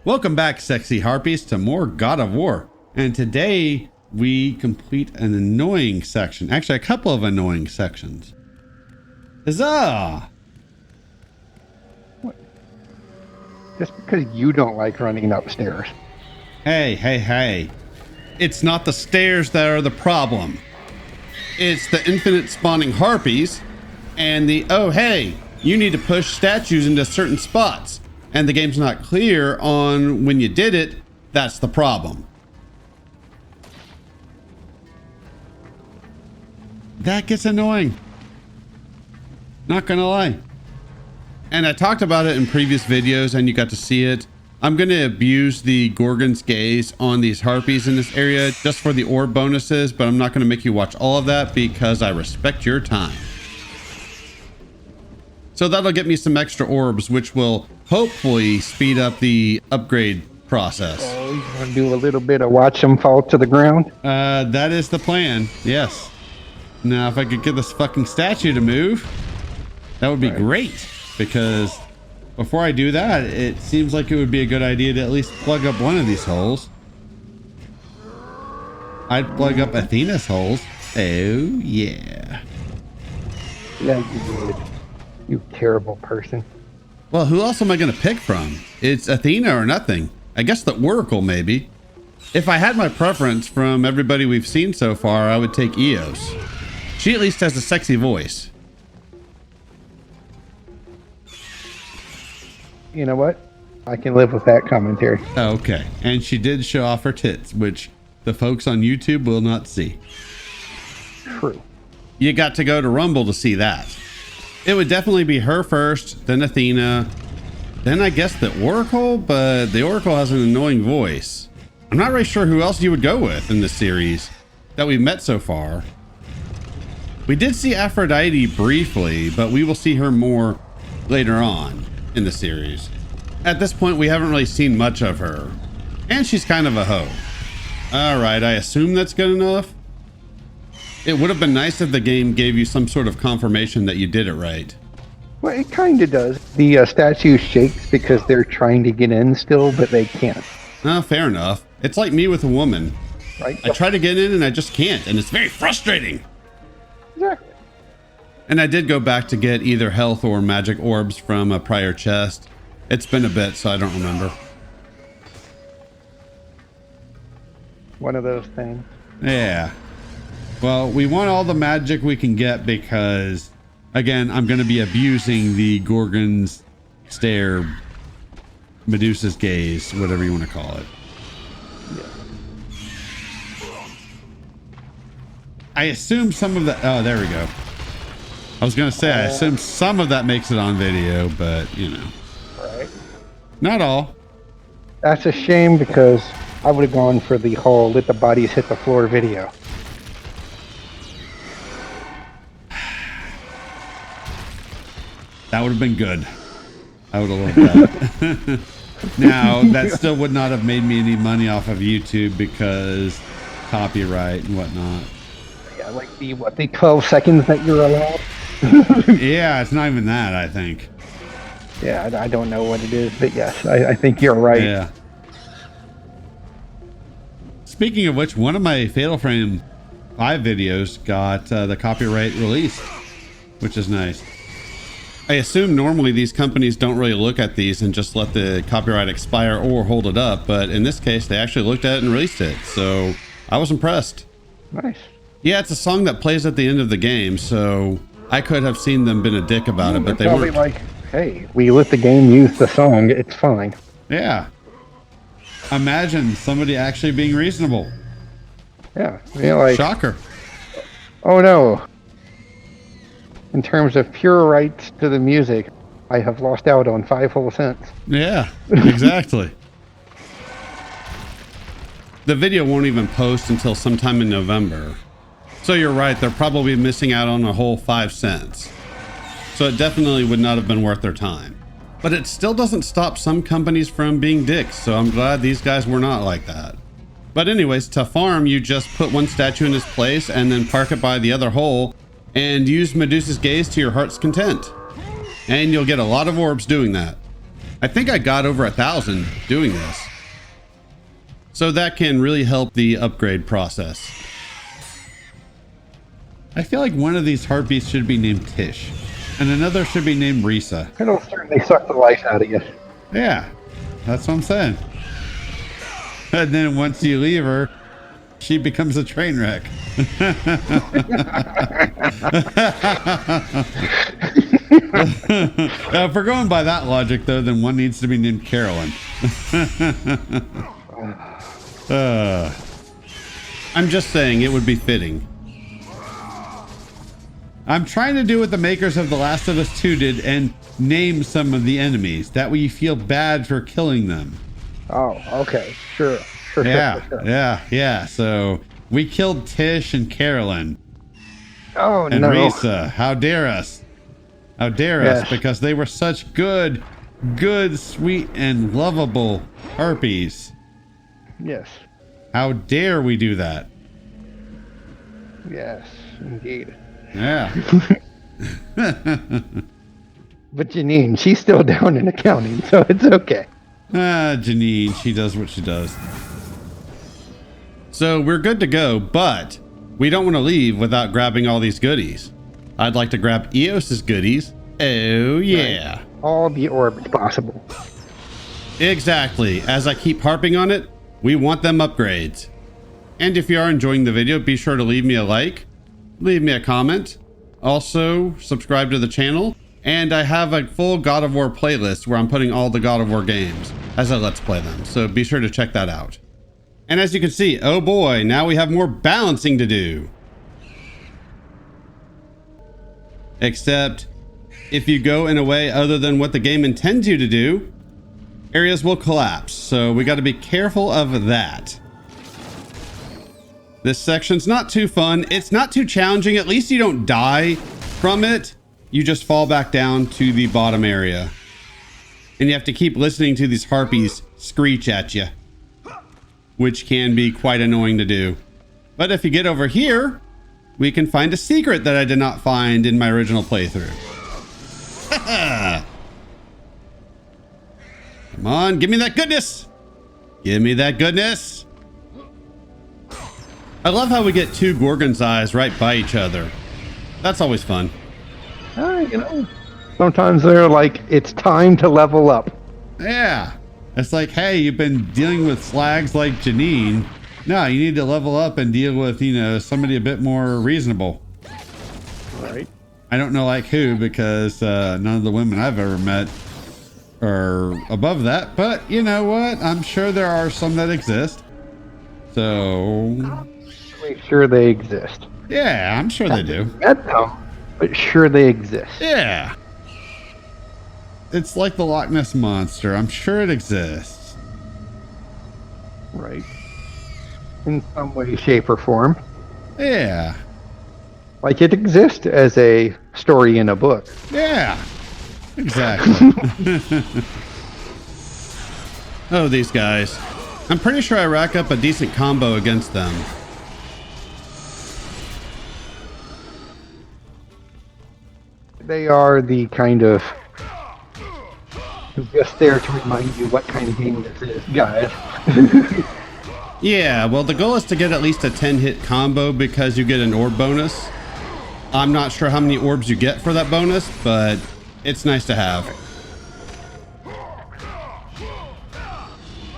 Welcome back, sexy harpies, to more God of War. And today we complete an annoying section. Actually, a couple of annoying sections. Huzzah! What? Just because you don't like running upstairs. Hey. It's not the stairs that are the problem. It's the infinite spawning harpies and the, oh hey, you need to push statues into certain spots. And the game's not clear on when you did it. That's the problem. That gets annoying. Not gonna lie. And I talked about it in previous videos and you got to see it. I'm gonna abuse the Gorgon's gaze on these harpies in this area just for the orb bonuses, but I'm not gonna make you watch all of that because I respect your time. So that'll get me some extra orbs, which will hopefully speed up the upgrade process. Oh, you want to do a little bit of watch them fall to the ground? That is the plan, yes. Now, if I could get this fucking statue to move, that would be great. Because before I do that, it seems like it would be a good idea to at least plug up one of these holes. I'd plug up Athena's holes. Oh, yeah. Yeah, you would. You terrible person. Well, who else am I going to pick from? It's Athena or nothing. I guess the Oracle, maybe. If I had my preference from everybody we've seen so far, I would take Eos. She at least has a sexy voice. You know what? I can live with that commentary. Okay. And she did show off her tits, which the folks on YouTube will not see. True. You got to go to Rumble to see that. It would definitely be her first, then Athena, then I guess the Oracle, but the Oracle has an annoying voice. I'm not really sure who else you would go with in this series that we've met so far. We did see Aphrodite briefly, but we will see her more later on in the series. At this point, we haven't really seen much of her, and she's kind of a hoe. All right, I assume that's good enough. It would have been nice if the game gave you some sort of confirmation that you did it right. Well, it kind of does. The statue shakes because they're trying to get in still, but they can't. Oh, fair enough. It's like me with a woman. Right? I try to get in and I just can't, and it's very frustrating. Exactly. And I did go back to get either health or magic orbs from a prior chest. It's been a bit, so I don't remember. One of those things. Yeah. Well, we want all the magic we can get because, again, I'm going to be abusing the Gorgon's stare, Medusa's gaze, whatever you want to call it. Yeah. I assume some of that... Oh, there we go. I was going to say, I assume some of that makes it on video, but, you know. Right. Not all. That's a shame because I would have gone for the whole let the bodies hit the floor video. That would have been good. I would have loved that. Now, that still would not have made me any money off of YouTube because copyright and whatnot. Yeah, like the 12 seconds that you're allowed? Yeah, it's not even that, I think. Yeah, I don't know what it is, but yes, I think you're right. Yeah. Speaking of which, one of my Fatal Frame 5 videos got the copyright released, which is nice. I assume normally these companies don't really look at these and just let the copyright expire or hold it up, but in this case, they actually looked at it and released it, so I was impressed. Nice. Yeah, it's a song that plays at the end of the game, so I could have seen them been a dick about it, but they probably weren't. Like, hey, we let the game use the song, it's fine. Yeah. Imagine somebody actually being reasonable. Yeah, like, Shocker. oh no. In terms of pure rights to the music, I have lost out on 5 whole cents. Yeah, exactly. The video won't even post until sometime in November. So you're right, they're probably missing out on a whole 5 cents. So it definitely would not have been worth their time. But it still doesn't stop some companies from being dicks, so I'm glad these guys were not like that. But anyways, to farm, you just put one statue in its place and then park it by the other hole and use Medusa's gaze to your heart's content. And you'll get a lot of orbs doing that. I think I got over 1,000 doing this. So that can really help the upgrade process. I feel like one of these harpies should be named Tish, and another should be named Risa. It'll certainly suck the life out of you. Yeah, that's what I'm saying. And then once you leave her, she becomes a train wreck. If we're going by that logic, though, then one needs to be named Carolyn. I'm just saying it would be fitting. I'm trying to do what the makers of The Last of Us 2 did and name some of the enemies. That way you feel bad for killing them. Oh, okay. Sure. Yeah. So we killed Tish and Carolyn. Oh, and no. Risa. How dare us? How dare us? Because they were such good, sweet, and lovable harpies. Yes. How dare we do that? Yes, indeed. Yeah. But Janine, she's still down in accounting, so it's okay. Janine, she does what she does. So we're good to go, but we don't want to leave without grabbing all these goodies. I'd like to grab Eos's goodies. Oh, yeah. Right. All the orbs possible. Exactly. As I keep harping on it, we want them upgrades. And if you are enjoying the video, be sure to leave me a like, leave me a comment, also subscribe to the channel, and I have a full God of War playlist where I'm putting all the God of War games as I let's play them, so be sure to check that out. And as you can see, oh boy, now we have more balancing to do. Except, if you go in a way other than what the game intends you to do, areas will collapse, so we got to be careful of that. This section's not too fun. It's not too challenging. At least you don't die from it. You just fall back down to the bottom area. And you have to keep listening to these harpies screech at you, which can be quite annoying to do. But if you get over here, we can find a secret that I did not find in my original playthrough. Come on, give me that goodness. Give me that goodness. I love how we get two Gorgon's eyes right by each other. That's always fun. You know, sometimes they're like, it's time to level up. Yeah. It's like, hey, you've been dealing with slags like Janine. No, you need to level up and deal with, you know, somebody a bit more reasonable. Right. I don't know like who, because none of the women I've ever met are above that. But you know what? I'm sure there are some that exist. So... Make sure they exist. yeah, I'm sure they do. Met them, but sure they exist. Yeah. It's like the Loch Ness Monster. I'm sure it exists. Right. In some way, shape, or form. Yeah. Like it exists as a story in a book. Yeah. Exactly. Oh, these guys. I'm pretty sure I rack up a decent combo against them. They are the kind of just there to remind you what kind of game this is, guys. Yeah, well, the goal is to get at least a 10-hit combo because you get an orb bonus. I'm not sure how many orbs you get for that bonus, but it's nice to have.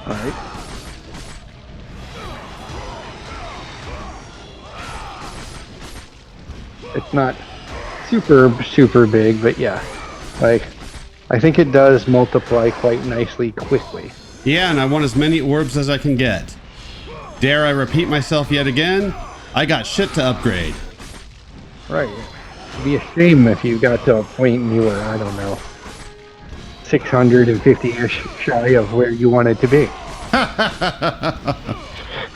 Alright. It's not super big, but yeah. Like, I think it does multiply quite nicely quickly. Yeah, and I want as many orbs as I can get. Dare I repeat myself yet again? I got shit to upgrade. Right. It'd be a shame if you got to a point and you were, I don't know, 650-ish shy of where you wanted to be.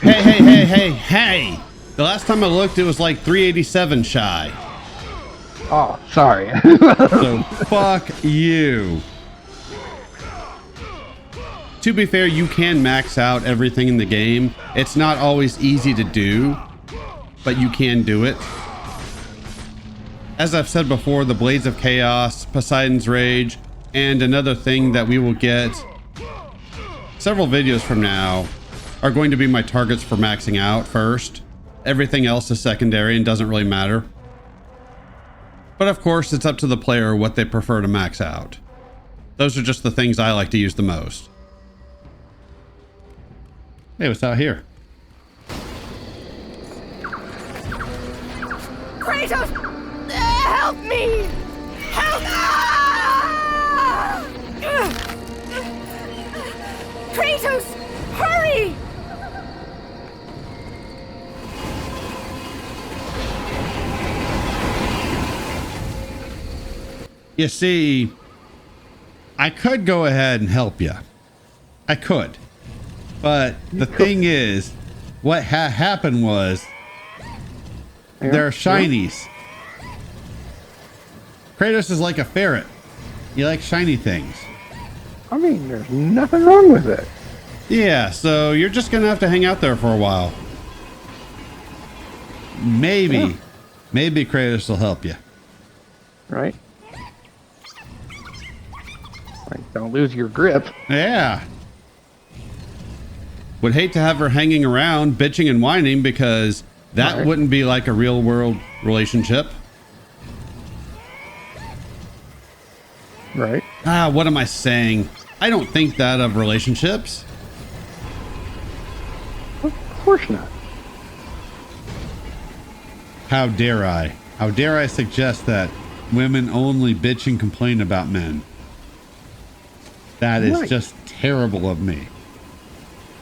Hey. The last time I looked, it was like 387 shy. Oh, sorry. So fuck you. To be fair, you can max out everything in the game. It's not always easy to do, but you can do it. As I've said before, the Blades of Chaos, Poseidon's Rage, And another thing that we will get several videos from now are going to be my targets for maxing out first. Everything else is secondary and doesn't really matter. But of course, it's up to the player what they prefer to max out. Those are just the things I like to use the most. Hey, what's out here? Kratos! Help me! Help! Kratos! Hurry! You see, I could go ahead and help you. I could. But the thing is, what happened was, they're shinies. Kratos is like a ferret. He likes shiny things. I mean, there's nothing wrong with it. Yeah, so you're just gonna have to hang out there for a while. Maybe Kratos will help you. Right? Like, don't lose your grip. Yeah. Would hate to have her hanging around, bitching and whining, because that wouldn't be like a real world relationship. Right. What am I saying? I don't think that of relationships. Of course not. How dare I? How dare I suggest that women only bitch and complain about men? That is just terrible of me.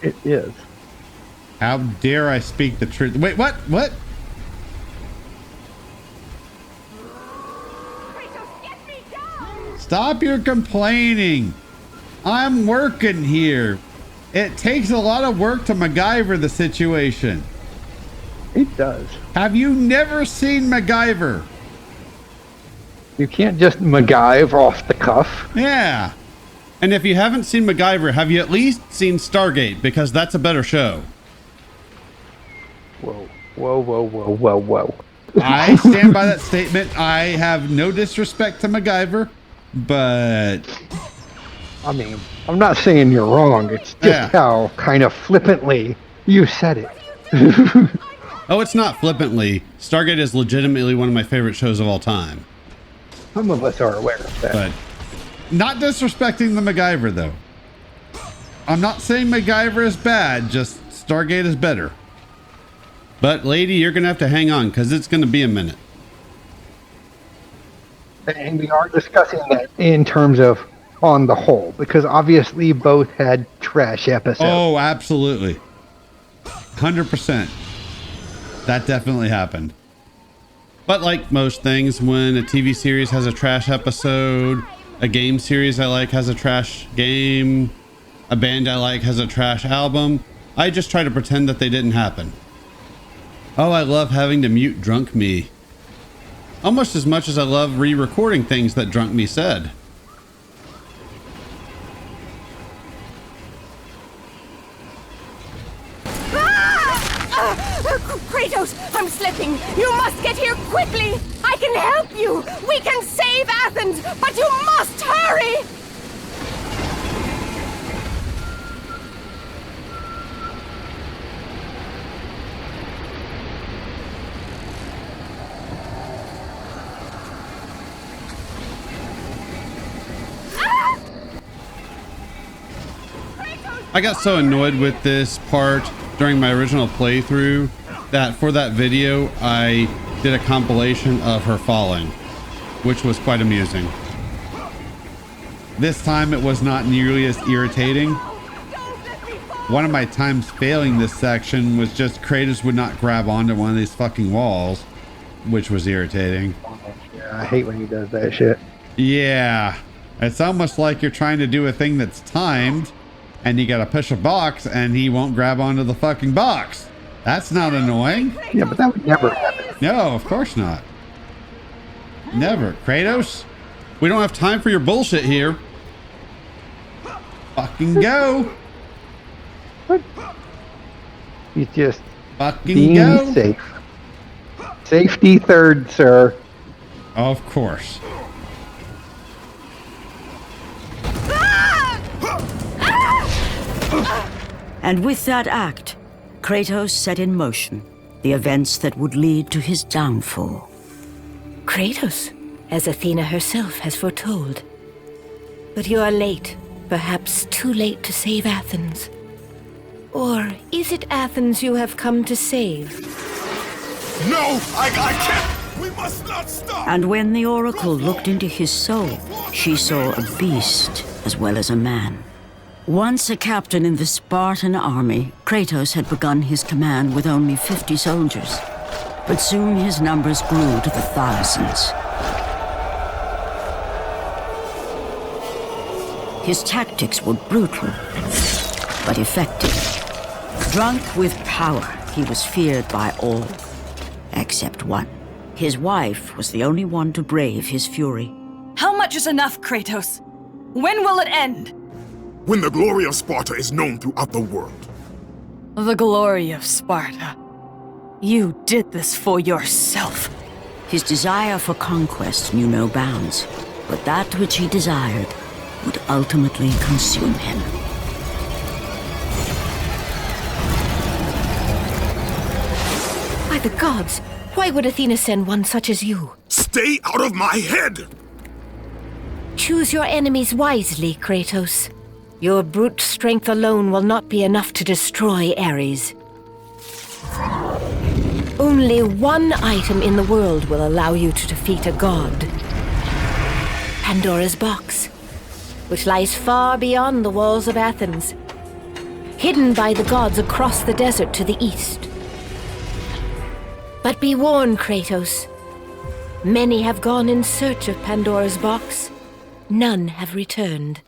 It is. How dare I speak the truth? Wait, what? What? Kratos, get me down! Stop your complaining. I'm working here. It takes a lot of work to MacGyver the situation. It does. Have you never seen MacGyver? You can't just MacGyver off the cuff. Yeah. And if you haven't seen MacGyver, have you at least seen Stargate? Because that's a better show. Whoa, whoa, whoa, whoa, whoa, whoa. I stand by that statement. I have no disrespect to MacGyver, but... I mean, I'm not saying you're wrong. It's just how kind of flippantly you said it. Oh, it's not flippantly. Stargate is legitimately one of my favorite shows of all time. Some of us are aware of that. But not disrespecting the MacGyver, though. I'm not saying MacGyver is bad, just Stargate is better. But, lady, you're going to have to hang on, because it's going to be a minute. And we are discussing that in terms of on the whole, because obviously both had trash episodes. Oh, absolutely. 100%. That definitely happened. But like most things, when a TV series has a trash episode, a game series I like has a trash game, a band I like has a trash album, I just try to pretend that they didn't happen. Oh, I love having to mute Drunk Me. Almost as much as I love re-recording things that Drunk Me said. Kratos, I'm slipping. You must get here quickly. I can help you. We can save Athens, but you must hurry. I got so annoyed with this part during my original playthrough that for that video I did a compilation of her falling, which was quite amusing. This time it was not nearly as irritating. One of my times failing this section was just Kratos would not grab onto one of these fucking walls, which was irritating. Yeah, I hate when he does that shit. Yeah, it's almost like you're trying to do a thing that's timed and you gotta push a box and he won't grab onto the fucking box. That's not annoying. Yeah, but that would never happen. No, of course not. Never. Kratos, we don't have time for your bullshit here. Fucking go. What? You just Fucking being go. safe. Safety third, sir. Of course. And with that act, Kratos set in motion the events that would lead to his downfall. Kratos, as Athena herself has foretold. But you are late, perhaps too late to save Athens. Or is it Athens you have come to save? No, I can't! We must not stop! And when the Oracle looked into his soul, she saw a beast as well as a man. Once a captain in the Spartan army, Kratos had begun his command with only 50 soldiers. But soon his numbers grew to the thousands. His tactics were brutal, but effective. Drunk with power, he was feared by all, except one. His wife was the only one to brave his fury. How much is enough, Kratos? When will it end? When the glory of Sparta is known throughout the world. The glory of Sparta. You did this for yourself. His desire for conquest knew no bounds, but that which he desired would ultimately consume him. By the gods, why would Athena send one such as you? Stay out of my head! Choose your enemies wisely, Kratos. Your brute strength alone will not be enough to destroy Ares. Only one item in the world will allow you to defeat a god. Pandora's box, which lies far beyond the walls of Athens, hidden by the gods across the desert to the east. But be warned, Kratos. Many have gone in search of Pandora's box. None have returned.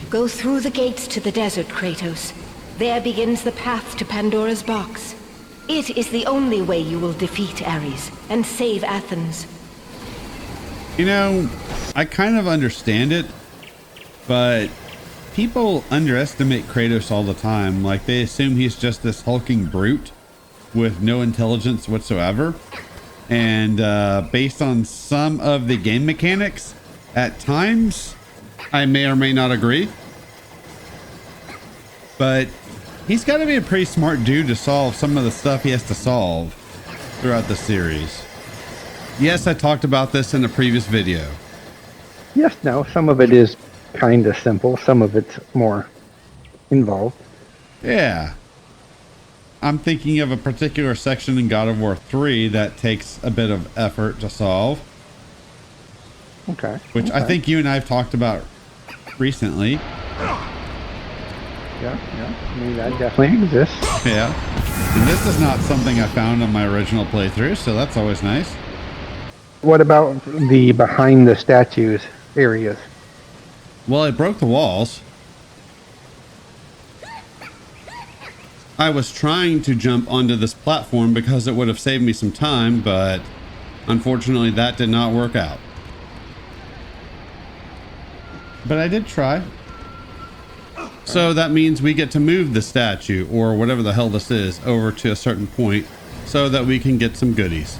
Go through the gates to the desert, Kratos. There begins the path to Pandora's box. It is the only way you will defeat Ares and save Athens. You know, I kind of understand it, but people underestimate Kratos all the time. Like, they assume he's just this hulking brute with no intelligence whatsoever. And based on some of the game mechanics, at times, I may or may not agree. But he's got to be a pretty smart dude to solve some of the stuff he has to solve throughout the series. Yes, I talked about this in a previous video. Yes, no, some of it is kind of simple. Some of it's more involved. Yeah. I'm thinking of a particular section in God of War 3 that takes a bit of effort to solve. Okay. Which I think you and I have talked about recently. Yeah. I mean, that definitely exists. Yeah. And this is not something I found on my original playthrough, so that's always nice. What about the behind the statues areas? Well, it broke the walls. I was trying to jump onto this platform because it would have saved me some time, but unfortunately that did not work out. But I did try. So that means we get to move the statue, or whatever the hell this is, over to a certain point so that we can get some goodies.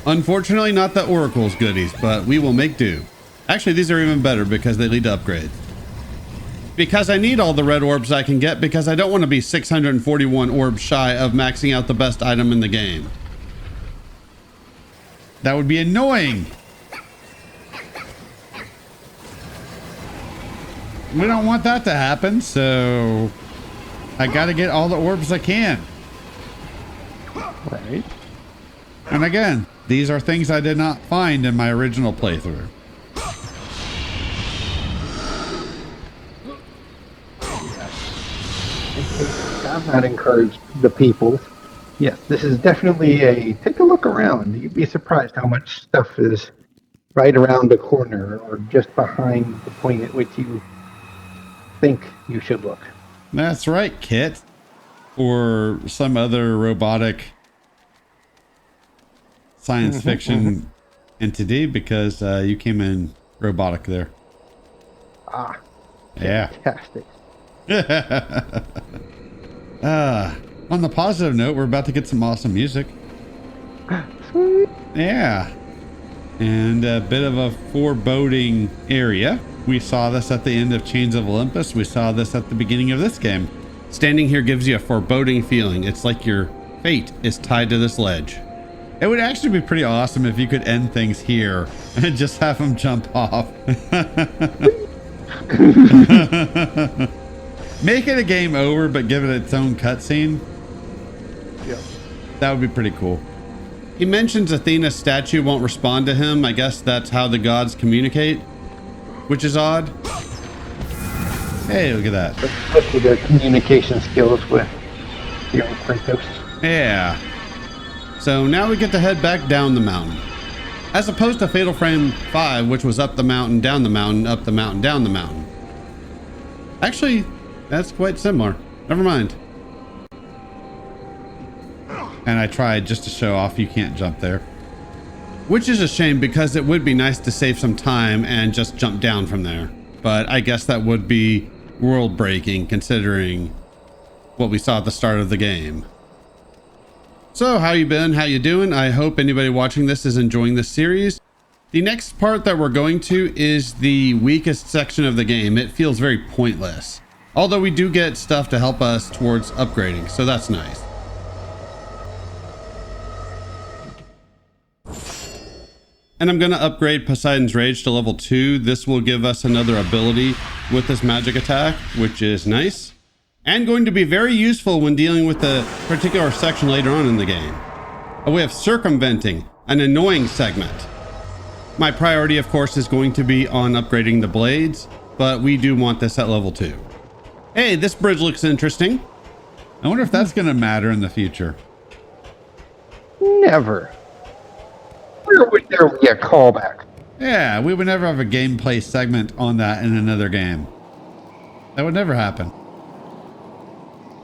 Unfortunately, not the Oracle's goodies, but we will make do. Actually, these are even better because they lead to upgrades. Because I need all the red orbs I can get, because I don't want to be 641 orbs shy of maxing out the best item in the game. That would be annoying. We don't want that to happen, so I gotta get all the orbs I can. Right. And again, these are things I did not find in my original playthrough. I've not encouraged the people. Yes, this is definitely a take a look around. You'd be surprised how much stuff is right around the corner or just behind the point at which you think you should look. That's right, Kit. Or some other robotic science fiction entity, because you came in robotic there. Ah, Yeah. fantastic. On the positive note, we're about to get some awesome music. Sweet. Yeah. And a bit of a foreboding area. We saw this at the end of Chains of Olympus. We saw this at the beginning of this game. Standing here gives you a foreboding feeling. It's like your fate is tied to this ledge. It would actually be pretty awesome if you could end things here and just have them jump off. Make it a game over, but give it its own cutscene. Yeah. That would be pretty cool. He mentions Athena's statue won't respond to him. I guess that's how the gods communicate, which is odd. Hey, look at that. Especially their communication skills with young Kratos. Yeah. So now we get to head back down the mountain. As opposed to Fatal Frame 5, which was up the mountain, down the mountain, up the mountain, down the mountain. Actually, that's quite similar. Never mind. And I tried just to show off you can't jump there. Which is a shame because it would be nice to save some time and just jump down from there. But I guess that would be world breaking considering what we saw at the start of the game. So how you been? How you doing? I hope anybody watching this is enjoying this series. The next part that we're going to is the weakest section of the game. It feels very pointless. Although we do get stuff to help us towards upgrading, so that's nice. And I'm going to upgrade Poseidon's Rage to level 2. This will give us another ability with this magic attack, which is nice. And going to be very useful when dealing with a particular section later on in the game. A way of circumventing an annoying segment. My priority, of course, is going to be on upgrading the blades, but we do want this at level 2. Hey, this bridge looks interesting. I wonder if that's going to matter in the future. Never. Where would there be a callback? Yeah, we would never have a gameplay segment on that in another game. That would never happen.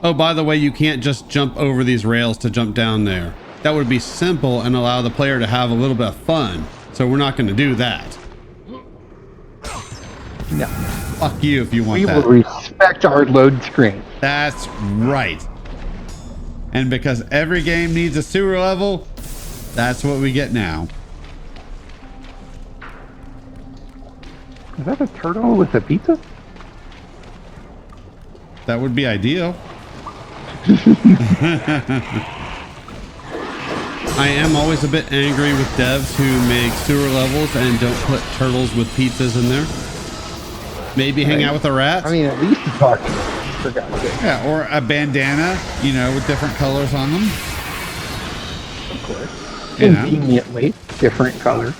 Oh, by the way, you can't just jump over these rails to jump down there. That would be simple and allow the player to have a little bit of fun. So we're not going to do that. No. Fuck you if you want that. We will respect our load screen. That's right. And because every game needs a sewer level, that's what we get now. Is that a turtle with a pizza? That would be ideal. I am always a bit angry with devs who make sewer levels and don't put turtles with pizzas in there. Maybe hang out with a rat. I mean, at least you talk for God's sake. Yeah, or a bandana, you know, with different colors on them. Of course. You know. Conveniently different colors.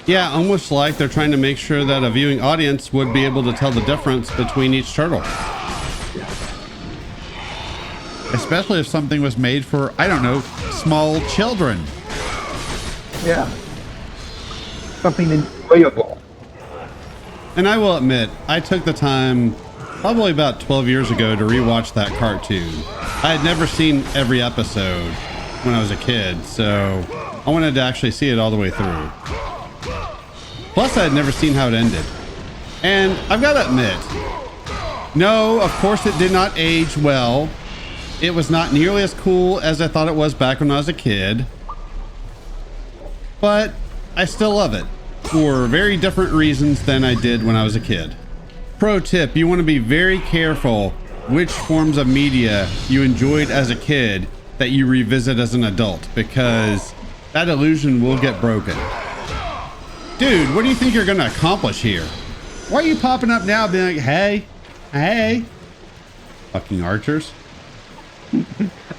Yeah, almost like they're trying to make sure that a viewing audience would be able to tell the difference between each turtle. Especially if something was made for, I don't know, small children. Yeah. Something enjoyable. And I will admit, I took the time probably about 12 years ago to rewatch that cartoon. I had never seen every episode when I was a kid, so I wanted to actually see it all the way through. Plus, I had never seen how it ended. And I've got to admit, no, of course it did not age well. It was not nearly as cool as I thought it was back when I was a kid. But I still love it for very different reasons than I did when I was a kid. Pro tip, you want to be very careful which forms of media you enjoyed as a kid that you revisit as an adult, because that illusion will get broken. Dude, what do you think you're going to accomplish here? Why are you popping up now being like, hey, hey? Fucking archers.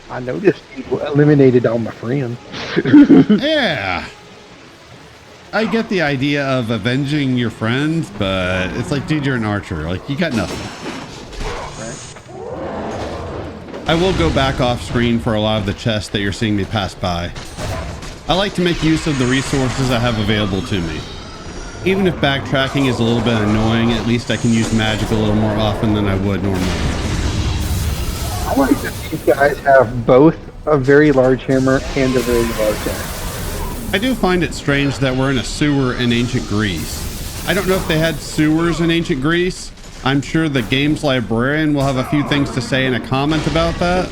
I noticed you eliminated all my friends. Yeah. I get the idea of avenging your friends, but it's like, dude, you're an archer. Like, you got nothing. Right. I will go back off screen for a lot of the chests that you're seeing me pass by. I like to make use of the resources I have available to me. Even if backtracking is a little bit annoying, at least I can use magic a little more often than I would normally. I like that these guys have both a very large hammer and a very large axe. I do find it strange that we're in a sewer in ancient Greece. I don't know if they had sewers in ancient Greece. I'm sure the games librarian will have a few things to say in a comment about that.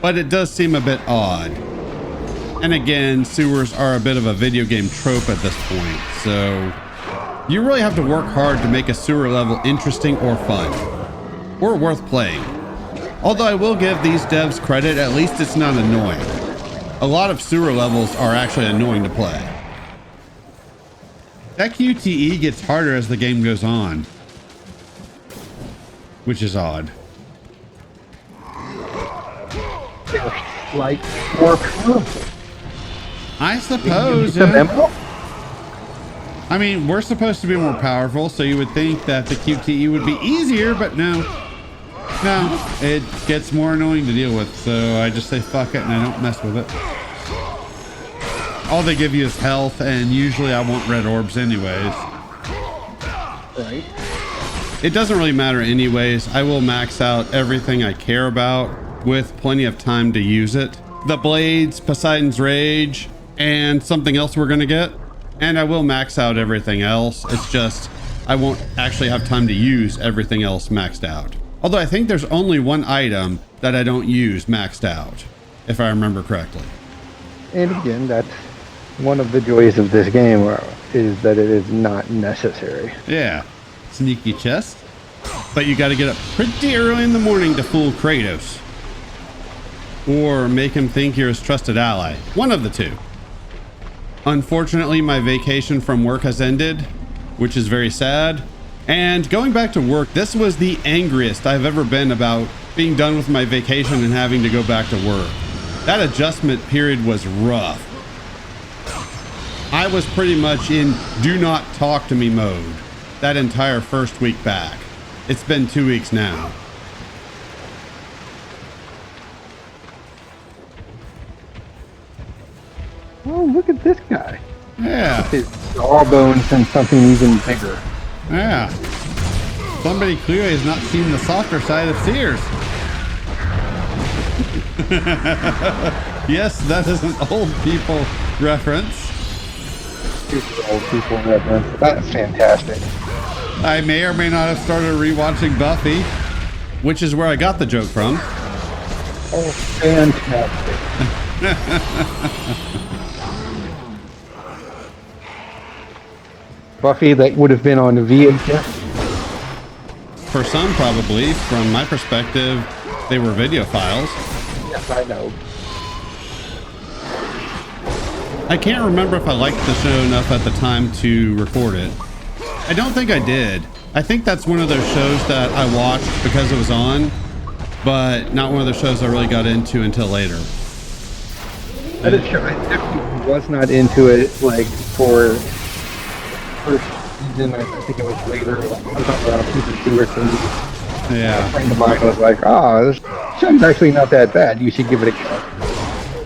But it does seem a bit odd. And again, sewers are a bit of a video game trope at this point, so You really have to work hard to make a sewer level interesting or fun, or worth playing. Although I will give these devs credit, at least it's not annoying. A lot of sewer levels are actually annoying to play. That QTE gets harder as the game goes on, which is odd. They're like more powerful. I suppose. The memo? I mean, we're supposed to be more powerful, so you would think that the QTE would be easier, but no. No, it gets more annoying to deal with, so I just say fuck it and I don't mess with it. All they give you is health, and usually I want red orbs anyways. Right. It doesn't really matter anyways. I will max out everything I care about with plenty of time to use it. The blades, Poseidon's Rage, and something else we're gonna get. And I will max out everything else. It's just, I won't actually have time to use everything else maxed out. Although I think there's only one item that I don't use maxed out, if I remember correctly. And again, that's one of the joys of this game, is that it is not necessary. Yeah, sneaky chest. But you gotta get up pretty early in the morning to fool Kratos. Or make him think you're his trusted ally. One of the two. Unfortunately, my vacation from work has ended, which is very sad. And going back to work, this was the angriest I've ever been about being done with my vacation and having to go back to work. That adjustment period was rough. I was pretty much in do not talk to me mode that entire first week back. It's been 2 weeks now. Oh, look at this guy. Yeah. His jawbones and something even bigger. Yeah. Somebody clearly has not seen the softer side of Sears. Yes, that is an old people reference. Super old people reference. That's fantastic. I may or may not have started rewatching Buffy, which is where I got the joke from. Oh, fantastic. Buffy, that would have been on VHS. For some, probably. From my perspective, they were video files. Yes, I know. I can't remember if I liked the show enough at the time to record it. I don't think I did. I think that's one of those shows that I watched because it was on, but not one of the shows I really got into until later. That is true. I definitely was not into it, like, for first season. I think it was later. I was around season 2 or 3. Yeah. A friend of mine was like, oh, this show's actually not that bad. You should give it a go.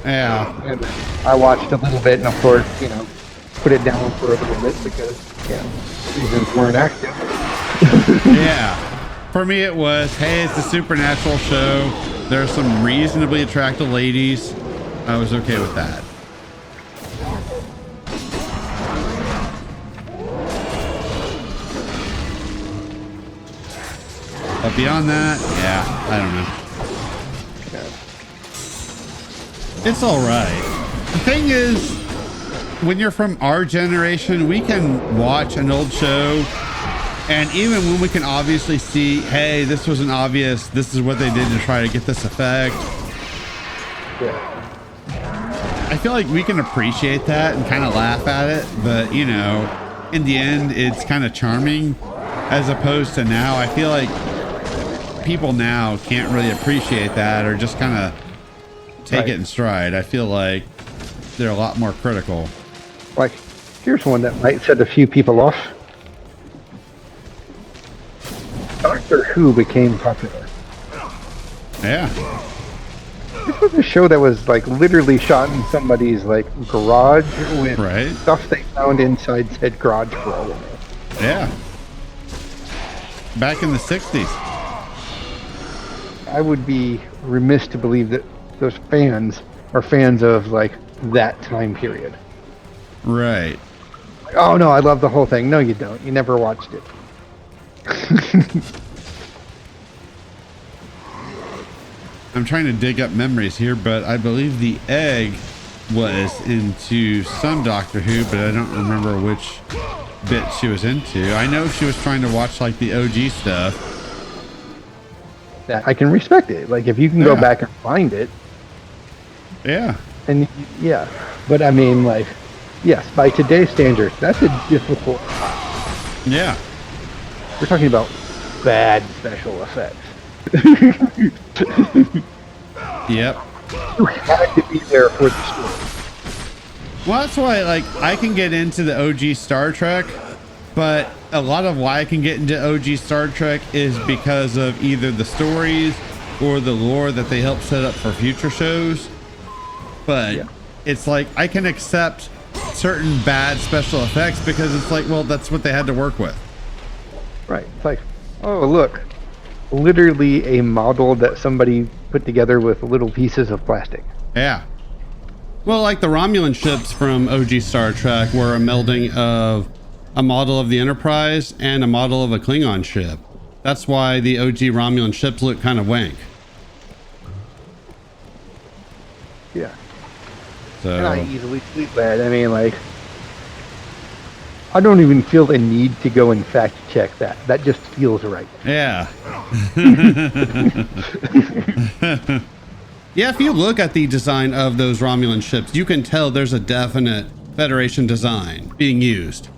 Yeah. And I watched a little bit, and of course, you know, put it down for a little bit because, yeah, seasons weren't active. Yeah. For me, it was, hey, it's a supernatural show. There are some reasonably attractive ladies. I was okay with that. But beyond that, yeah, I don't know. It's all right. The thing is, when you're from our generation, we can watch an old show, and even when we can obviously see, hey, this was an obvious, this is what they did to try to get this effect. Yeah. I feel like we can appreciate that and kind of laugh at it, but you know, in the end, it's kind of charming as opposed to now. I feel like people now can't really appreciate that or just kind of take it in stride. I feel like they're a lot more critical. Like, here's one that might set a few people off. Doctor Who became popular. Yeah. This was a show that was like literally shot in somebody's like garage with stuff they found inside said garage for all of it. Yeah. Back in the 60s. I would be remiss to believe that those fans are fans of like that time period. Right. Like, oh no, I love the whole thing. No, you don't. You never watched it. I'm trying to dig up memories here, but I believe the egg was into some Doctor Who, but I don't remember which bit she was into. I know she was trying to watch like the OG stuff. That I can respect it. Like if you can go Yeah. back and find it, Yeah. and yeah. But I mean, like, yes, by today's standards, that's a difficult. Yeah. We're talking about bad special effects. Yep. You had to be there for the story. Well, that's why, like, I can get into the OG Star Trek, but a lot of why I can get into OG Star Trek is because of either the stories or the lore that they help set up for future shows. But Yeah. it's like, I can accept certain bad special effects because it's like, well, that's what they had to work with. Right. It's like, oh, look. Literally a model that somebody put together with little pieces of plastic. Yeah. Well, like the Romulan ships from OG Star Trek were a melding of a model of the Enterprise and a model of a Klingon ship. That's why the OG Romulan ships look kind of wank. Yeah. And I So, easily see that. I mean, like, I don't even feel the need to go and fact check that. That just feels right. yeah. Yeah, if you look at the design of those Romulan ships, you can tell there's a definite Federation design being used.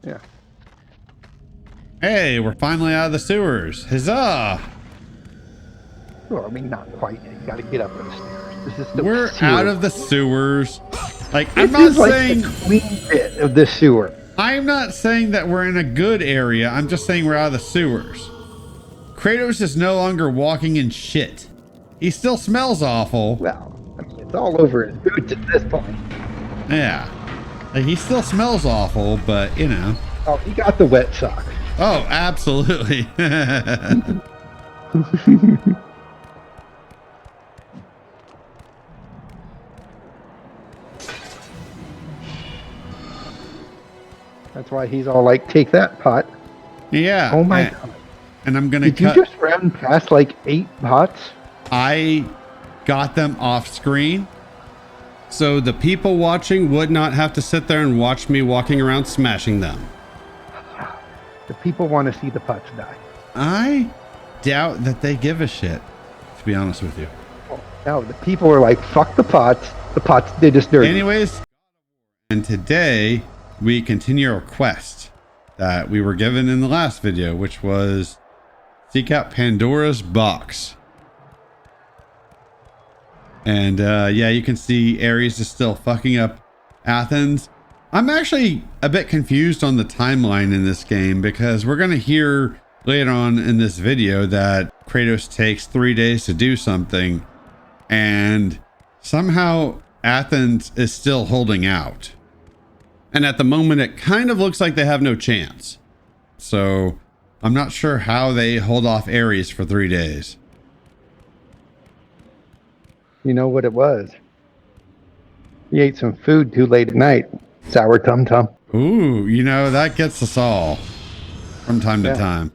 Yeah. Hey, we're finally out of the sewers. Huzzah! Well, I mean, not quite. You got to get up the stairs. This is the We're sewer. out of the sewers. Like, This I'm not is like saying... the clean bit of the sewer. I'm not saying that we're in a good area. I'm just saying we're out of the sewers. Kratos is no longer walking in shit. He still smells awful. Well, I mean, it's all over his boots at this point. Yeah. Like, he still smells awful, but, you know. Oh, he got the wet sock. Oh, absolutely. That's why he's all like, take that pot. Yeah. Oh my and, god. and I'm going to Did you cut... just run past like 8 pots? I got them off screen. So the people watching would not have to sit there and watch me walking around smashing them. The people want to see the pots die. I doubt that they give a shit, to be honest with you. No, the people are like, fuck the pots. The pots did us dirty. Anyways, and today we continue our quest that we were given in the last video, which was seek out Pandora's box. And yeah, you can see Ares is still fucking up Athens. I'm actually a bit confused on the timeline in this game because we're going to hear later on in this video that Kratos takes 3 days to do something and somehow Athens is still holding out. And at the moment, it kind of looks like they have no chance. So I'm not sure how they hold off Ares for 3 days. You know what it was? He ate some food too late at night. Sour tum tum. Ooh, you know, that gets us all from time to Yeah. time.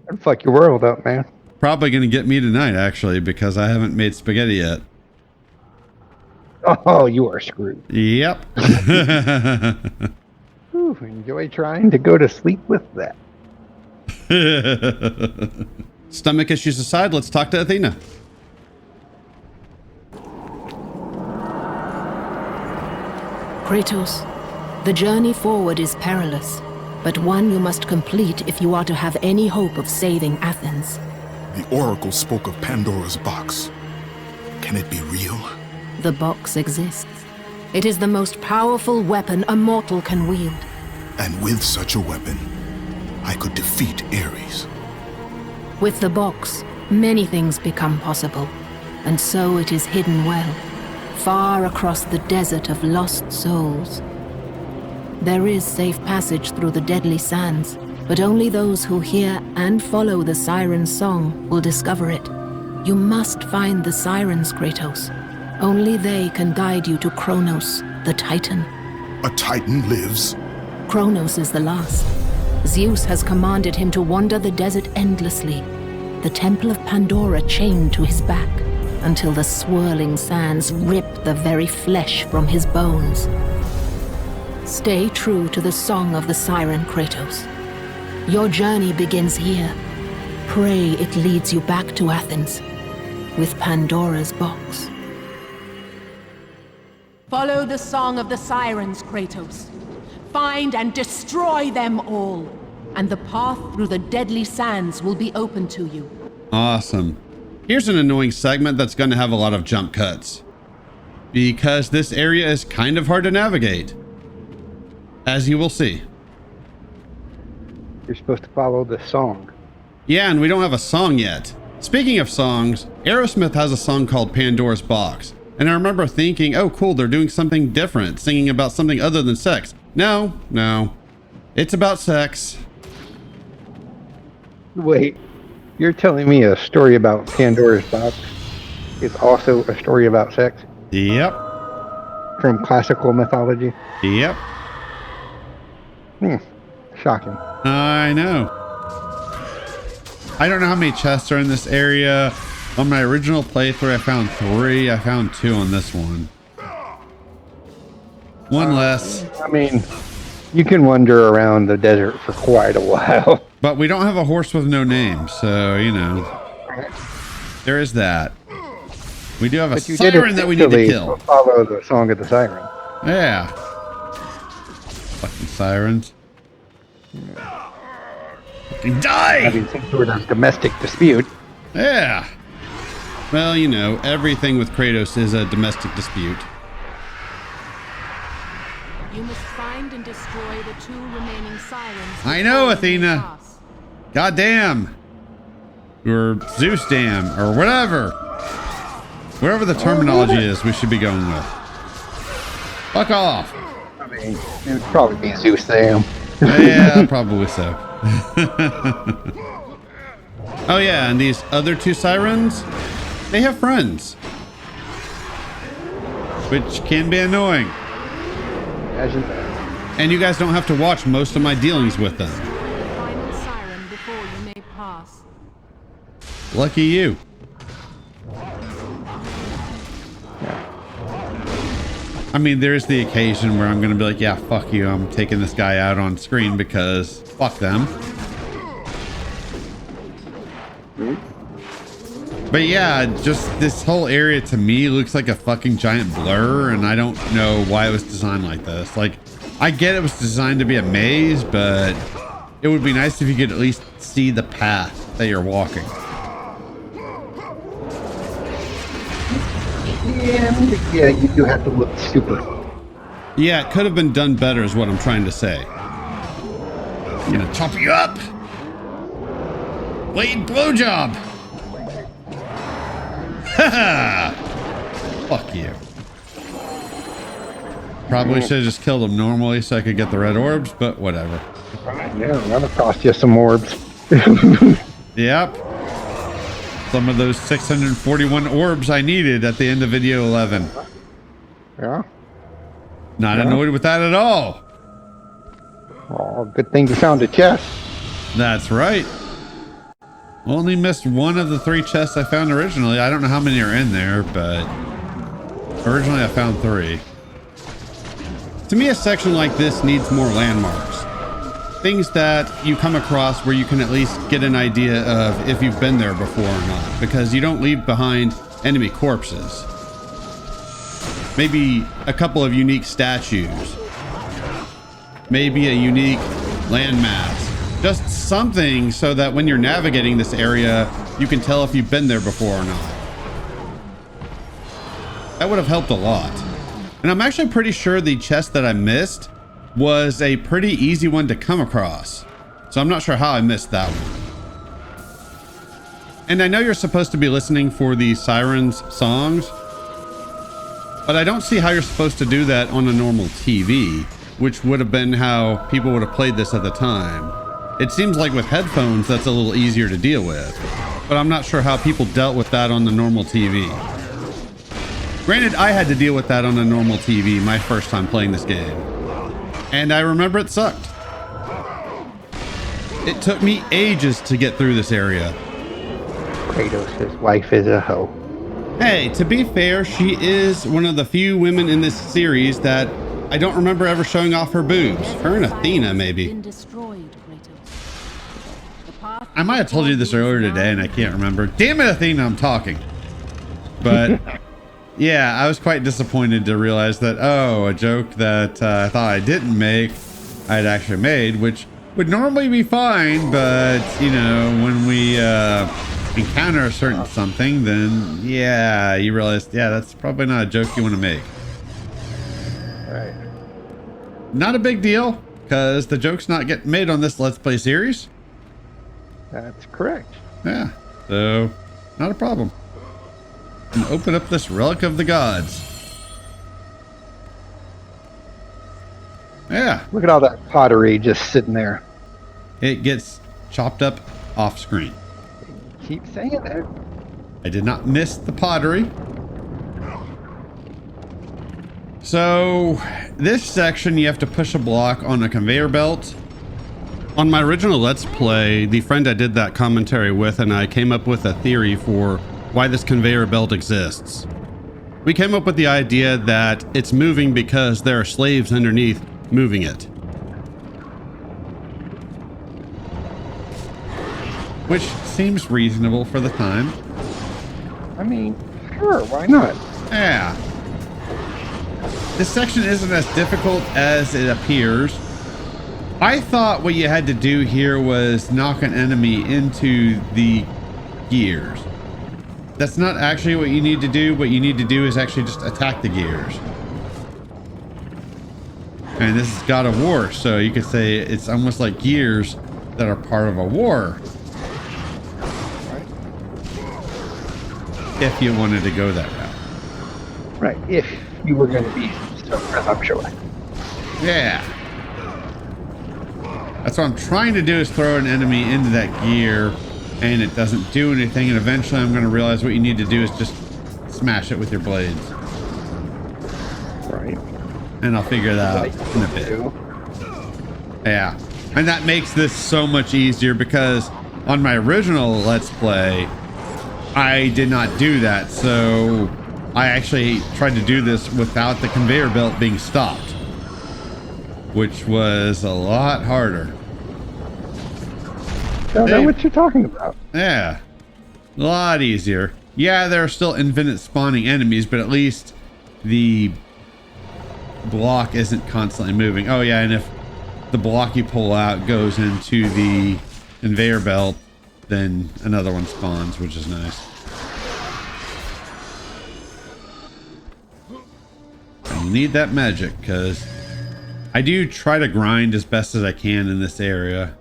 That'd fuck your world up, man. Probably going to get me tonight, actually, because I haven't made spaghetti yet. Oh, you are screwed. Yep. Ooh, enjoy trying to go to sleep with that. Stomach issues aside, let's talk to Athena. Kratos, the journey forward is perilous, but one you must complete if you are to have any hope of saving Athens. The Oracle spoke of Pandora's box. Can it be real? The box exists. It is the most powerful weapon a mortal can wield. And with such a weapon, I could defeat Ares. With the box, many things become possible, and so it is hidden well, far across the desert of lost souls. There is safe passage through the deadly sands, but only those who hear and follow the siren's song will discover it. You must find the sirens, Kratos. Only they can guide you to Kronos, the Titan. A Titan lives? Kronos is the last. Zeus has commanded him to wander the desert endlessly, the Temple of Pandora chained to his back, until the swirling sands rip the very flesh from his bones. Stay true to the song of the siren, Kratos. Your journey begins here. Pray it leads you back to Athens with Pandora's box. Follow the song of the sirens, Kratos. Find and destroy them all, and the path through the deadly sands will be open to you. Awesome. Here's an annoying segment that's going to have a lot of jump cuts, because this area is kind of hard to navigate, as you will see. You're supposed to follow the song. Yeah, and we don't have a song yet. Speaking of songs, Aerosmith has a song called Pandora's Box. And I remember thinking, oh cool, they're doing something different, singing about something other than sex. No. It's about sex. Wait, you're telling me a story about Pandora's box is also a story about sex? Yep. From classical mythology? Yep. Shocking. I know. I don't know how many chests are in this area. On my original playthrough, I found 3. I found 2 on this one. One less. I mean, you can wander around the desert for quite a while. But we don't have a horse with no name, so, you know. There is that. We do have a siren that we need to kill. Follow the song of the siren. Yeah. Fucking sirens. Fucking die! Having some sort of domestic dispute. Yeah. Well, you know, everything with Kratos is a domestic dispute. You must find and destroy the 2 remaining sirens. I know, Athena. Goddamn. Or Zeus damn, or whatever. Wherever the terminology is, we should be going with. Fuck off. I mean, it would probably be Zeus damn. Yeah, probably so. Oh yeah, and these other 2 sirens, they have friends, which can be annoying. Imagine that. And you guys don't have to watch most of my dealings with them. Final siren before you may pass. Lucky you. I mean, there's the occasion where I'm going to be like, yeah, fuck you. I'm taking this guy out on screen because fuck them. But yeah, just this whole area to me looks like a fucking giant blur, and I don't know why it was designed like this. Like, I get it was designed to be a maze, but it would be nice if you could at least see the path that you're walking. Yeah, you do have to look stupid. Yeah, it could have been done better is what I'm trying to say. I'm gonna chop you up! Blade blowjob! Haha! Fuck you. Probably should have just killed him normally so I could get the red orbs, but whatever. Yeah, that'll cost you some orbs. Yep. Some of those 641 orbs I needed at the end of video 11. Yeah. Not annoyed with that at all. Oh, good thing you found a chest. That's right. Only missed one of the 3 chests I found originally. I don't know how many are in there, but originally I found 3. To me, a section like this needs more landmarks. Things that you come across where you can at least get an idea of if you've been there before or not, because you don't leave behind enemy corpses. Maybe a couple of unique statues. Maybe a unique landmass. Just something so that when you're navigating this area, you can tell if you've been there before or not. That would have helped a lot. And I'm actually pretty sure the chest that I missed was a pretty easy one to come across. So I'm not sure how I missed that one. And I know you're supposed to be listening for the sirens songs, but I don't see how you're supposed to do that on a normal TV, which would have been how people would have played this at the time. It seems like with headphones, that's a little easier to deal with, but I'm not sure how people dealt with that on the normal TV. Granted, I had to deal with that on a normal TV my first time playing this game, and I remember it sucked. It took me ages to get through this area. Kratos' wife is a hoe. Hey, to be fair, she is one of the few women in this series that I don't remember ever showing off her boobs. Her and Athena, maybe. I might have told you this earlier today and I can't remember. Damn it, Athena, I'm talking. But yeah, I was quite disappointed to realize that, oh, a joke that I thought I didn't make, I'd actually made, which would normally be fine, but, you know, when we encounter a certain something, then, yeah, you realize, yeah, that's probably not a joke you want to make. Right. Not a big deal, because the joke's not getting made on this Let's Play series. That's correct. Yeah, so not a problem. And open up this Relic of the Gods. Yeah. Look at all that pottery just sitting there. It gets chopped up off screen. Keep saying that. I did not miss the pottery. So this section, you have to push a block on a conveyor belt. On my original Let's Play, the friend I did that commentary with and I came up with a theory for why this conveyor belt exists. We came up with the idea that it's moving because there are slaves underneath moving it. Which seems reasonable for the time. I mean, sure, why not? Yeah. This section isn't as difficult as it appears. I thought what you had to do here was knock an enemy into the gears. That's not actually what you need to do. What you need to do is actually just attack the gears. And this is God of War, so you could say it's almost like gears that are part of a war. If you wanted to go that route. Right, if you were going to be so presumptuous. Yeah. That's what I'm trying to do, is throw an enemy into that gear and it doesn't do anything, and eventually I'm going to realize what you need to do is just smash it with your blades. Right. And I'll figure that out in a bit. Yeah. And that makes this so much easier because on my original Let's Play, I did not do that. So I actually tried to do this without the conveyor belt being stopped, which was a lot harder. I don't know what you're talking about. Yeah. A lot easier. Yeah, there are still infinite spawning enemies, but at least the block isn't constantly moving. Oh yeah, and if the block you pull out goes into the conveyor belt, then another one spawns, which is nice. You need that magic, because I do try to grind as best as I can in this area.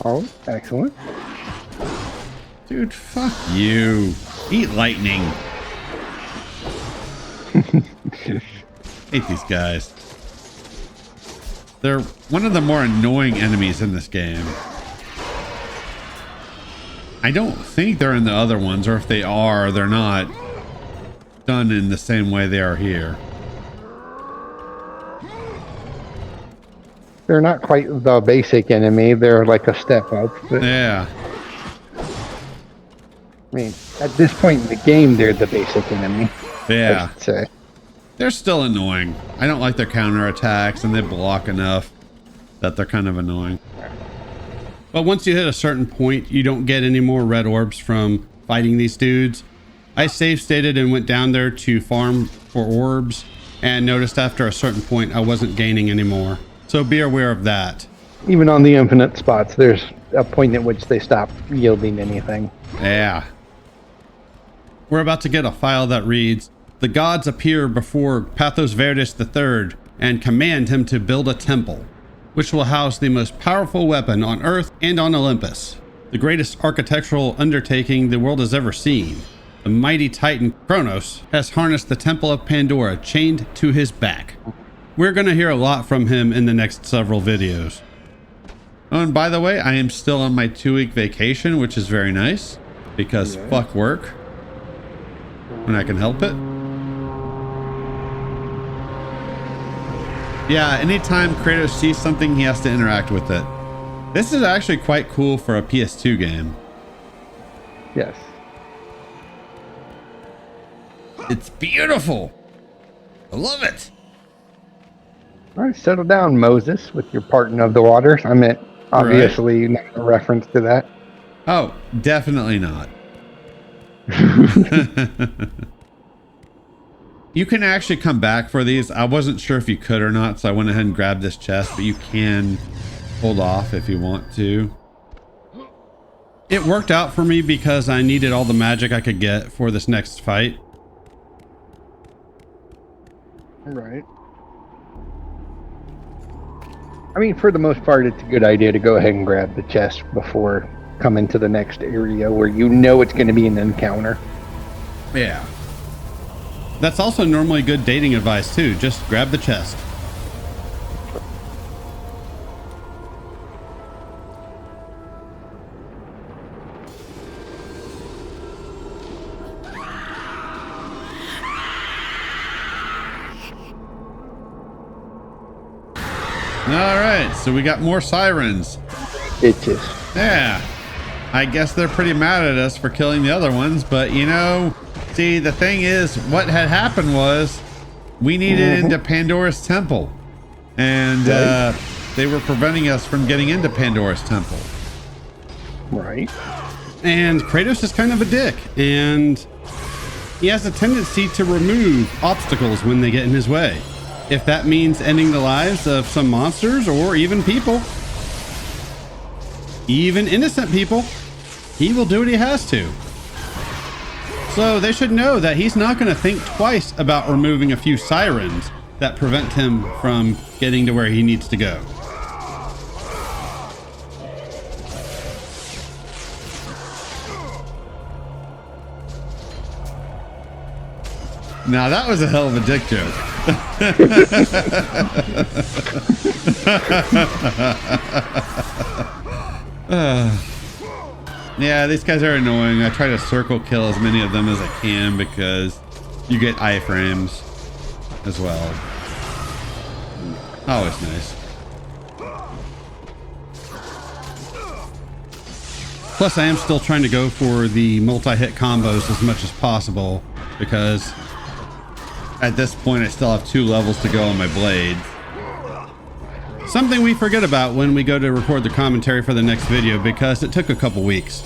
Oh, excellent. Dude, fuck you. Eat lightning. Hate these guys. They're one of the more annoying enemies in this game. I don't think they're in the other ones, or if they are, they're not done in the same way they are here. They're not quite the basic enemy. They're like a step up. But, Yeah. I mean, at this point in the game, they're the basic enemy. Yeah. I should say. They're still annoying. I don't like their counterattacks, and they block enough that they're kind of annoying. But once you hit a certain point, you don't get any more red orbs from fighting these dudes. I save stated and went down there to farm for orbs, and noticed after a certain point I wasn't gaining anymore. So be aware of that. Even on the infinite spots, there's a point at which they stop yielding anything. Yeah. We're about to get a file that reads, "The gods appear before Pathos Verdus III and command him to build a temple, which will house the most powerful weapon on Earth and on Olympus, the greatest architectural undertaking the world has ever seen. The mighty titan Kronos has harnessed the Temple of Pandora chained to his back." We're going to hear a lot from him in the next several videos. Oh, and by the way, I am still on my 2-week vacation, which is very nice, because fuck work when I can help it. Yeah, anytime Kratos sees something, he has to interact with it. This is actually quite cool for a PS2 game. Yes. It's beautiful. I love it. All right, settle down, Moses, with your parting of the waters. I meant, obviously, not a reference to that. Oh, definitely not. You can actually come back for these. I wasn't sure if you could or not, so I went ahead and grabbed this chest, but you can hold off if you want to. It worked out for me because I needed all the magic I could get for this next fight. Right. I mean, for the most part, it's a good idea to go ahead and grab the chest before coming to the next area where you know it's going to be an encounter. Yeah. That's also normally good dating advice too. Just grab the chest. All right, so we got more sirens. Bitches. Yeah. I guess they're pretty mad at us for killing the other ones, but you know, see, the thing is, what had happened was we needed into Pandora's temple, and they were preventing us from getting into Pandora's temple. Right. And Kratos is kind of a dick, and he has a tendency to remove obstacles when they get in his way. If that means ending the lives of some monsters or even people, even innocent people, he will do what he has to. So they should know that he's not going to think twice about removing a few sirens that prevent him from getting to where he needs to go. Now that was a hell of a dick joke. Yeah, these guys are annoying. I try to circle kill as many of them as I can because you get iframes as well. Always nice. Plus, I am still trying to go for the multi-hit combos as much as possible because at this point I still have 2 levels to go on my blades. Something we forget about when we go to record the commentary for the next video because it took a couple weeks.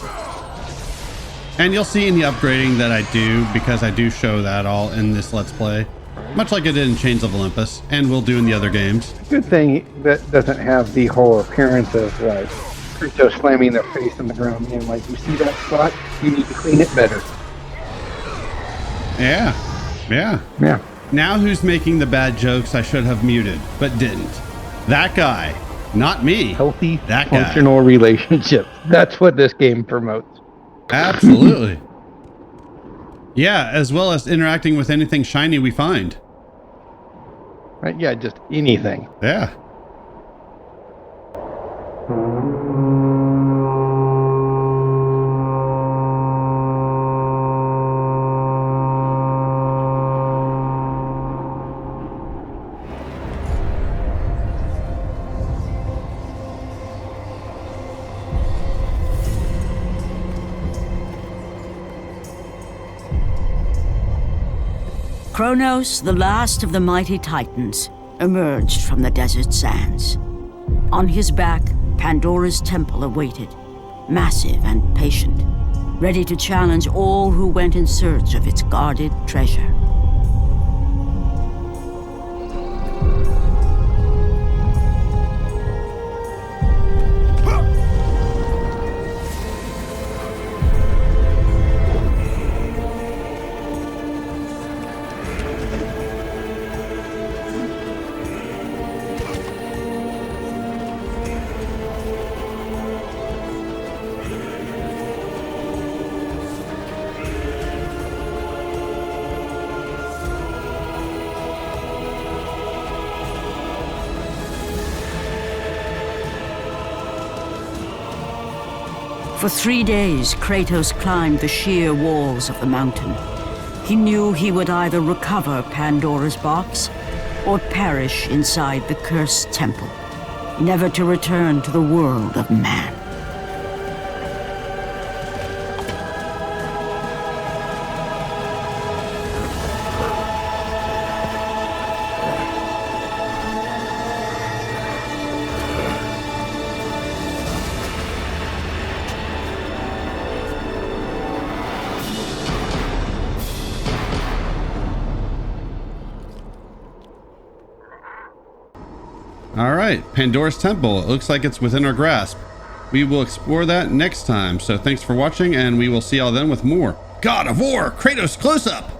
And you'll see in the upgrading that I do, because I do show that all in this Let's Play. Much like I did in Chains of Olympus, and will do in the other games. Good thing that doesn't have the whole appearance of like Kratos slamming their face on the ground and like, you see that spot? You need to clean it better. Yeah. Yeah. Yeah. Now who's making the bad jokes I should have muted, but didn't? That guy. Not me. Healthy, that guy. functional relationships. That's what this game promotes. Absolutely. Yeah, as well as interacting with anything shiny we find. Right? Yeah, just anything. Yeah. Kronos, the last of the mighty Titans, emerged from the desert sands. On his back, Pandora's temple awaited, massive and patient, ready to challenge all who went in search of its guarded treasure. For 3 days, Kratos climbed the sheer walls of the mountain. He knew he would either recover Pandora's box or perish inside the cursed temple, never to return to the world of man. All right, Pandora's Temple. It looks like it's within our grasp. We will explore that next time. So thanks for watching, and we will see y'all then with more God of War Kratos Close Up.